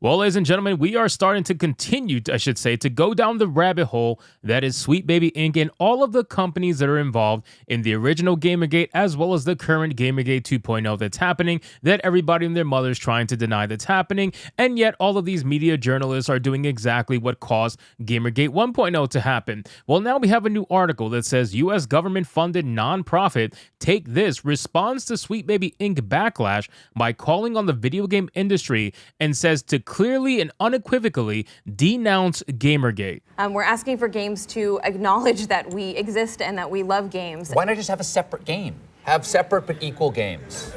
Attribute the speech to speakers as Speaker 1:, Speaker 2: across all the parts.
Speaker 1: Well, ladies and gentlemen, we are starting to continue, I should say, to go down the rabbit hole that is Sweet Baby Inc. and all of the companies that are involved in the original Gamergate as well as the current Gamergate 2.0 that's happening, that everybody and their mother's trying to deny that's happening, and yet all of these media journalists are doing exactly what caused Gamergate 1.0 to happen. Well, now we have a new article that says U.S. government-funded nonprofit Take This responds to Sweet Baby Inc. backlash by calling on the video game industry and says to clearly and unequivocally denounce Gamergate.
Speaker 2: We're asking for games to acknowledge that we exist and that we love games.
Speaker 3: Why not just have a separate game? Have separate but equal games.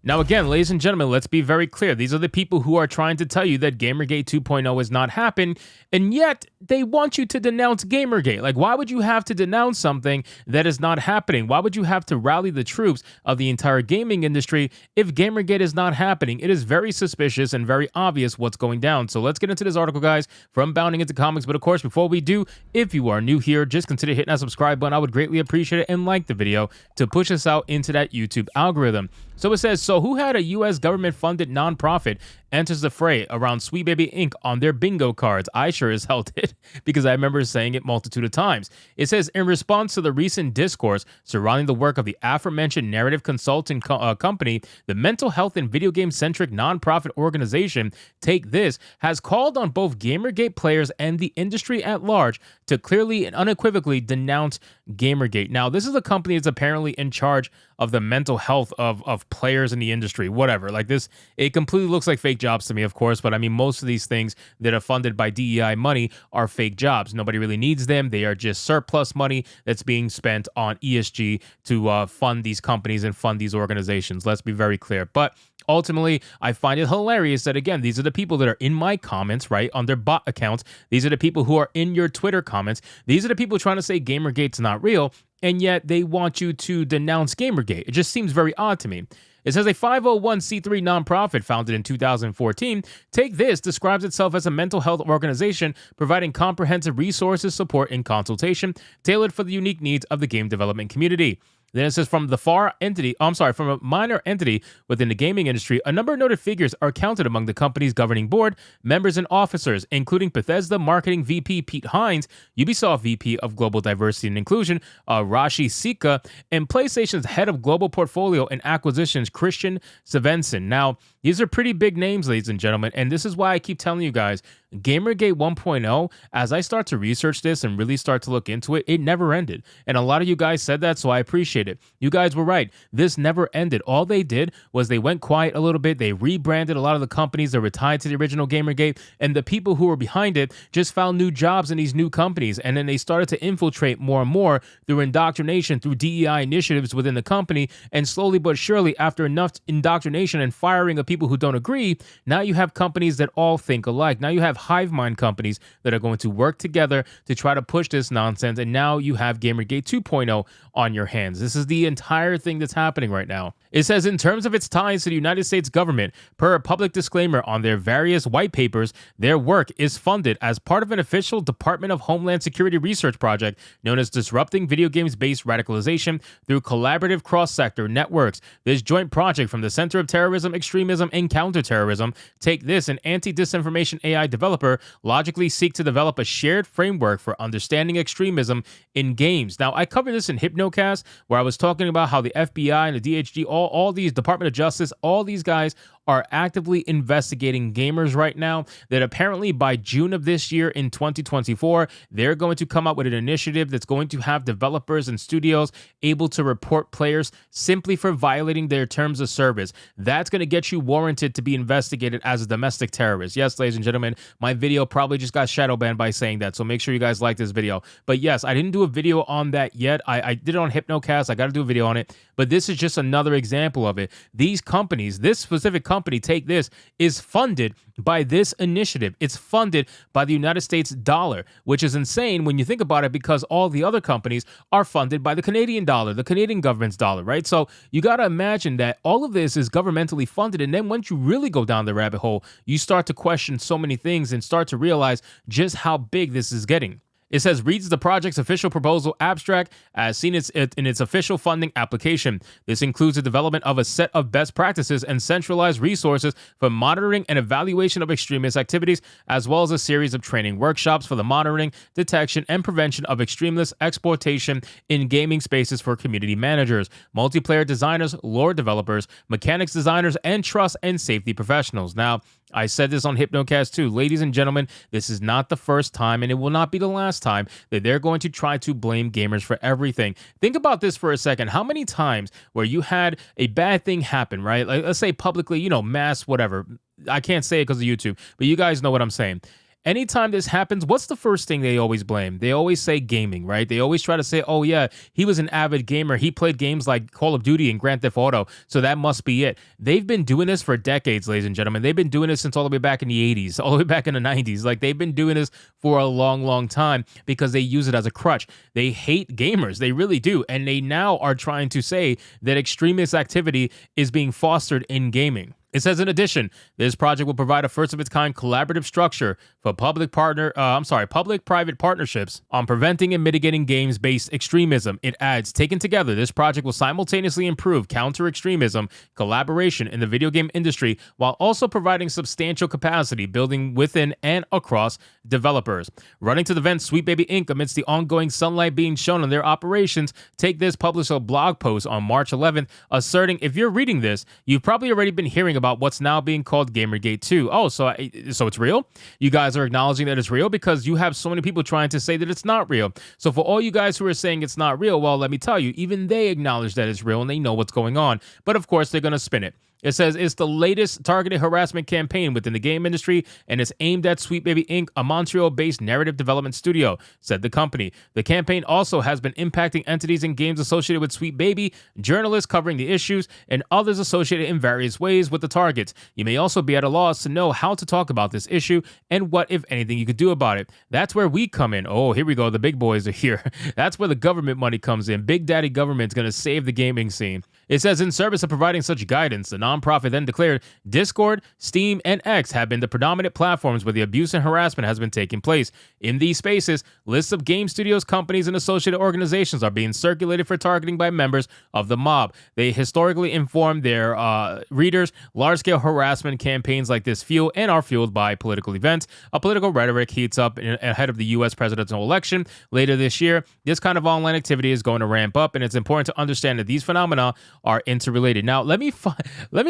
Speaker 1: Now again, ladies and gentlemen, let's be very clear. These are the people who are trying to tell you that Gamergate 2.0 has not happened, and yet they want you to denounce Gamergate. Like, why would you have to denounce something that is not happening? Why would you have to rally the troops of the entire gaming industry if Gamergate is not happening? It is very suspicious and very obvious what's going down. So let's get into this article, guys, from Bounding Into Comics. But of course, before we do, if you are new here, just consider hitting that subscribe button. I would greatly appreciate it, and like the video to push us out into that YouTube algorithm. So it says, so who had a U.S. government-funded nonprofit enters the fray around Sweet Baby Inc. on their bingo cards? I sure as hell did, because I remember saying it multitude of times. It says, in response to the recent discourse surrounding the work of the aforementioned narrative consulting company, the mental health and video game-centric nonprofit organization Take This has called on both Gamergate players and the industry at large to clearly and unequivocally denounce Gamergate. Now, this is a company that's apparently in charge of the mental health of players in the industry, whatever. Like this, it completely looks like fake jobs to me, of course, but I mean, most of these things that are funded by DEI money are fake jobs. Nobody really needs them. They are just surplus money that's being spent on ESG to fund these companies and fund these organizations. Let's be very clear. But ultimately, I find it hilarious that, again, these are the people that are in my comments, right, on their bot accounts. These are the people who are in your Twitter comments. These are the people trying to say Gamergate's not real, and yet they want you to denounce Gamergate. It just seems very odd to me. It says a 501c3 nonprofit founded in 2014, Take This describes itself as a mental health organization providing comprehensive resources, support, and consultation tailored for the unique needs of the game development community. Then it says from a minor entity within the gaming industry, a number of noted figures are counted among the company's governing board, members and officers, including Bethesda Marketing VP Pete Hines, Ubisoft VP of Global Diversity and Inclusion, Rashi Sika, and PlayStation's Head of Global Portfolio and Acquisitions, Christian Svensson. Now, these are pretty big names, ladies and gentlemen, and this is why I keep telling you guys, Gamergate 1.0, as I start to research this and really start to look into it, it never ended. And a lot of you guys said that, so I appreciate it. You guys were right. This never ended. All they did was they went quiet a little bit. They rebranded a lot of the companies that were tied to the original Gamergate, and the people who were behind it just found new jobs in these new companies. And then they started to infiltrate more and more through indoctrination, through DEI initiatives within the company. And slowly but surely, after enough indoctrination and firing of people who don't agree, now you have companies that all think alike. Now you have hive mind companies that are going to work together to try to push this nonsense, and now you have Gamergate 2.0 on your hands. This is the entire thing that's happening right now. It says, in terms of its ties to the United States government, per a public disclaimer on their various white papers, their work is funded as part of an official Department of Homeland Security research project known as Disrupting Video Games-Based Radicalization Through Collaborative Cross-Sector Networks. This joint project from the Center of Terrorism, Extremism, and Counterterrorism, Take This, an anti-disinformation AI developer, logically seek to develop a shared framework for understanding extremism in games. Now, I covered this in Hypnocast, where I was talking about how the FBI and the DHG, all these Department of Justice, all these guys are actively investigating gamers right now, that apparently by June of this year in 2024, they're going to come up with an initiative that's going to have developers and studios able to report players simply for violating their terms of service. That's going to get you warranted to be investigated as a domestic terrorist. Yes, ladies and gentlemen, my video probably just got shadow banned by saying that, so make sure you guys like this video. But yes, I didn't do a video on that yet. I did it on Hypnocast. I got to do a video on it. But this is just another example of it. These companies, this specific company, Take This, is funded by this initiative. It's funded by the United States dollar, which is insane when you think about it, because all the other companies are funded by the Canadian dollar, the Canadian government's dollar, right? So you got to imagine that all of this is governmentally funded. And then once you really go down the rabbit hole, you start to question so many things and start to realize just how big this is getting. It says reads the project's official proposal abstract as seen in its official funding application. This includes the development of a set of best practices and centralized resources for monitoring and evaluation of extremist activities, as well as a series of training workshops for the monitoring, detection, and prevention of extremist exploitation in gaming spaces for community managers, multiplayer designers, lore developers, mechanics designers, and trust and safety professionals. Now, I said this on Hypnocast too. Ladies and gentlemen, this is not the first time, and it will not be the last time that they're going to try to blame gamers for everything. Think about this for a second. How many times where you had a bad thing happen, right? Like, let's say publicly, mass whatever. I can't say it because of YouTube, but you guys know what I'm saying. Anytime this happens, what's the first thing they always blame? They always say gaming, right? They always try to say, oh yeah, he was an avid gamer. He played games like Call of Duty and Grand Theft Auto, so that must be it. They've been doing this for decades, ladies and gentlemen. They've been doing this since all the way back in the 80s, all the way back in the 90s. Like, they've been doing this for a long, long time because they use it as a crutch. They hate gamers. They really do. And they now are trying to say that extremist activity is being fostered in gaming. It says, in addition, this project will provide a first-of-its-kind collaborative structure for public-private partnerships on preventing and mitigating games-based extremism. It adds, taken together, this project will simultaneously improve counter-extremism collaboration in the video game industry while also providing substantial capacity building within and across developers. Running to the vent, Sweet Baby Inc., amidst the ongoing sunlight being shown on their operations, Take This published a blog post on March 11th asserting, if you're reading this, you've probably already been hearing about what's now being called Gamergate 2. Oh, so it's real? You guys are acknowledging that it's real because you have so many people trying to say that it's not real. So for all you guys who are saying it's not real, well, let me tell you, even they acknowledge that it's real and they know what's going on. But of course, they're going to spin it. It says it's the latest targeted harassment campaign within the game industry, and it's aimed at Sweet Baby Inc., a Montreal-based narrative development studio, said the company. The campaign also has been impacting entities and games associated with Sweet Baby, journalists covering the issues, and others associated in various ways with the targets. You may also be at a loss to know how to talk about this issue and what, if anything, you could do about it. That's where we come in. Oh, here we go. The big boys are here. That's where the government money comes in. Big Daddy government's going to save the gaming scene. It says, in service of providing such guidance, the nonprofit then declared Discord, Steam, and X have been the predominant platforms where the abuse and harassment has been taking place. In these spaces, lists of game studios, companies, and associated organizations are being circulated for targeting by members of the mob. They historically inform their readers. Large-scale harassment campaigns like this fuel and are fueled by political events. A political rhetoric heats up ahead of the U.S. presidential election later this year. This kind of online activity is going to ramp up, and it's important to understand that these phenomena are interrelated. Now, let me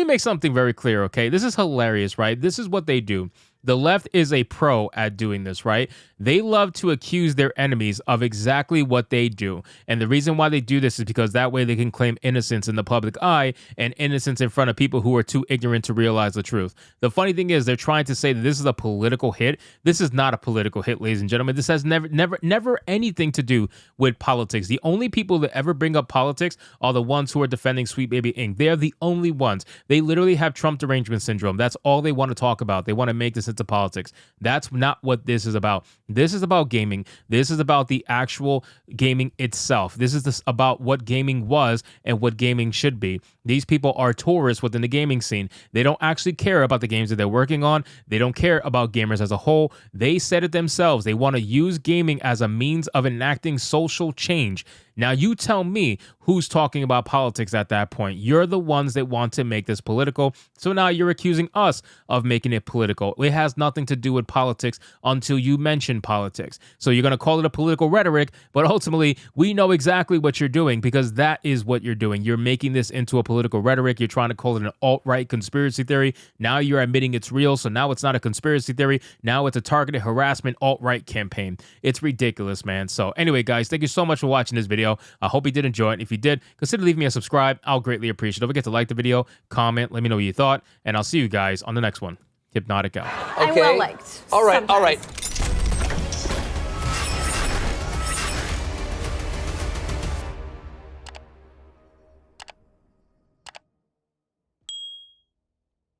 Speaker 1: make something very clear, okay? This is hilarious, right? This is what they do. The left is a pro at doing this, right? They love to accuse their enemies of exactly what they do. And the reason why they do this is because that way they can claim innocence in the public eye and innocence in front of people who are too ignorant to realize the truth. The funny thing is they're trying to say that this is a political hit. This is not a political hit, ladies and gentlemen. This has never anything to do with politics. The only people that ever bring up politics are the ones who are defending Sweet Baby Inc. They're the only ones. They literally have Trump derangement syndrome. That's all they want to talk about. They want to make this into politics. That's not what this is about. This is about gaming. This is about the actual gaming itself. This is about what gaming was and what gaming should be. These people are tourists within the gaming scene. They don't actually care about the games that they're working on. They don't care about gamers as a whole. They said it themselves. They want to use gaming as a means of enacting social change. Now, you tell me who's talking about politics at that point. You're the ones that want to make this political. So now you're accusing us of making it political. It has nothing to do with politics until you mention politics. So you're going to call it a political rhetoric, but ultimately we know exactly what you're doing because that is what you're doing. You're making this into a political rhetoric. You're trying to call it an alt-right conspiracy theory. Now you're admitting it's real. So now it's not a conspiracy theory. Now it's a targeted harassment alt-right campaign. It's ridiculous, man. So anyway, guys, thank you so much for watching this video. I hope you did enjoy it. If you did, consider leaving me a subscribe. I'll greatly appreciate it. Don't forget to like the video, comment, let me know what you thought, and I'll see you guys on the next one. Hypnotic out.
Speaker 3: Okay.
Speaker 2: I will liked.
Speaker 3: All right.
Speaker 2: Sometimes.